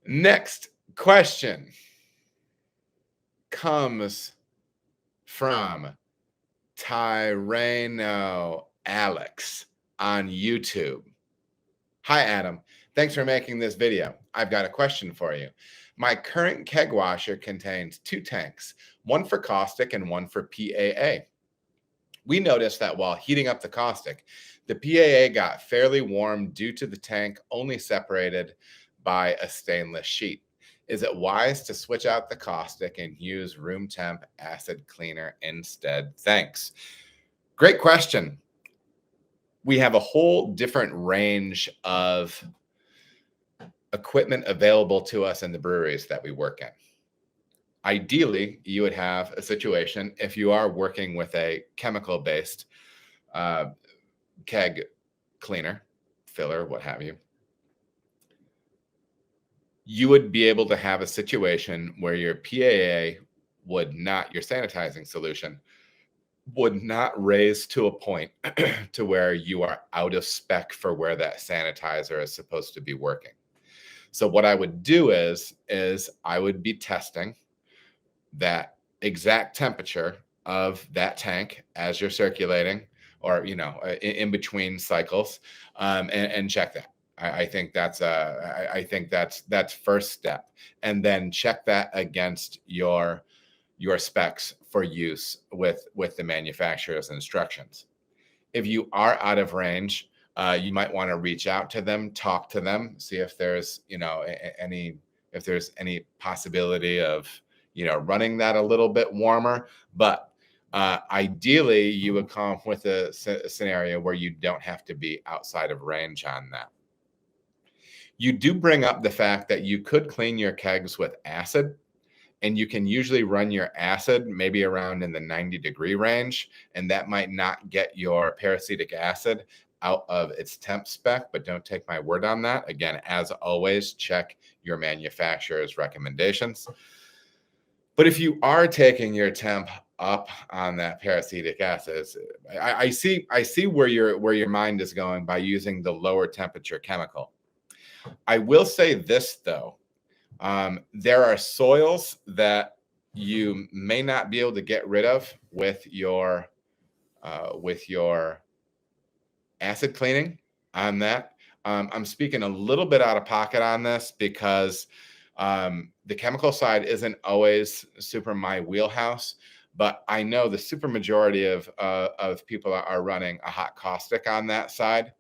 Next question comes from Tyrano Alex on YouTube. Hi, Adam. Thanks for making this video. I've got a question for you. My current keg washer contains 2 tanks, one for caustic and one for PAA. We noticed that while heating up the caustic, the PAA got fairly warm due to the tank only separated by a stainless sheet. Is it wise to switch out the caustic and use room temp acid cleaner instead? Thanks. Great question. We have a whole different range of equipment available to us in the breweries that we work in. Ideally, you would have a situation if you are working with a chemical-based keg cleaner, filler, what have you. You would be able to have a situation where your PAA would not, your sanitizing solution would not raise to a point to where you are out of spec for where that sanitizer is supposed to be working. So what I would do is I would be testing that exact temperature of that tank as you're circulating, or in between cycles, and check that. I think that's first step, and then check that against your specs for use with the manufacturer's instructions. If you are out of range, you might want to reach out to them, talk to them, see if there's any possibility of running that a little bit warmer. But ideally, you would come up with a scenario where you don't have to be outside of range on that. You do bring up the fact that you could clean your kegs with acid, and you can usually run your acid maybe around in the 90-degree range, and that might not get your peracetic acid out of its temp spec, but don't take my word on that. Again, as always, check your manufacturer's recommendations. But if you are taking your temp up on that peracetic acid, I see where your mind is going by using the lower temperature chemical. I will say this though, there are soils that you may not be able to get rid of with your acid cleaning on that. I'm speaking a little bit out of pocket on this because the chemical side isn't always super my wheelhouse, but I know the super majority of people are running a hot caustic on that side.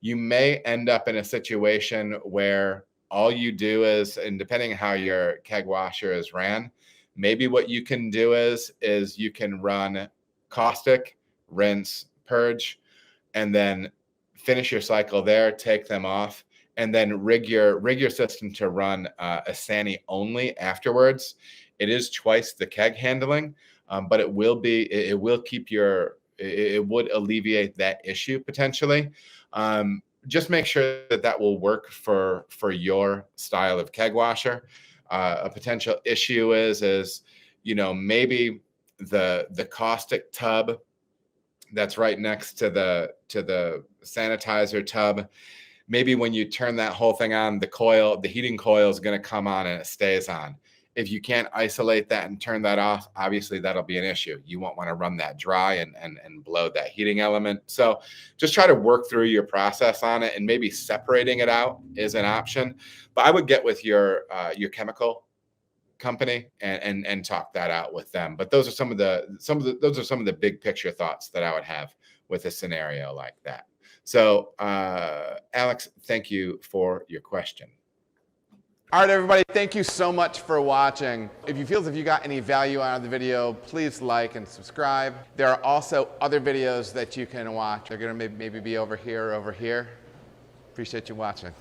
You may end up in a situation where all you do is, and depending how your keg washer is ran, maybe what you can do is you can run caustic, rinse, purge, and then finish your cycle there, take them off, and then rig your system to run a Sani only afterwards. It is twice the keg handling, but it would alleviate that issue potentially. Just make sure that will work for your style of keg washer. A potential issue is maybe the caustic tub that's right next to the sanitizer tub. Maybe when you turn that whole thing on, the heating coil is going to come on and it stays on. If you can't isolate that and turn that off, obviously that'll be an issue. You won't want to run that dry and blow that heating element. So just try to work through your process on it, and maybe separating it out is an option. But I would get with your chemical company and talk that out with them. But those are some of the big picture thoughts that I would have with a scenario like that. So Alex, thank you for your question. All right, everybody, thank you so much for watching. If you feel as if you got any value out of the video, please like and subscribe. There are also other videos that you can watch. They're gonna maybe be over here or over here. Appreciate you watching.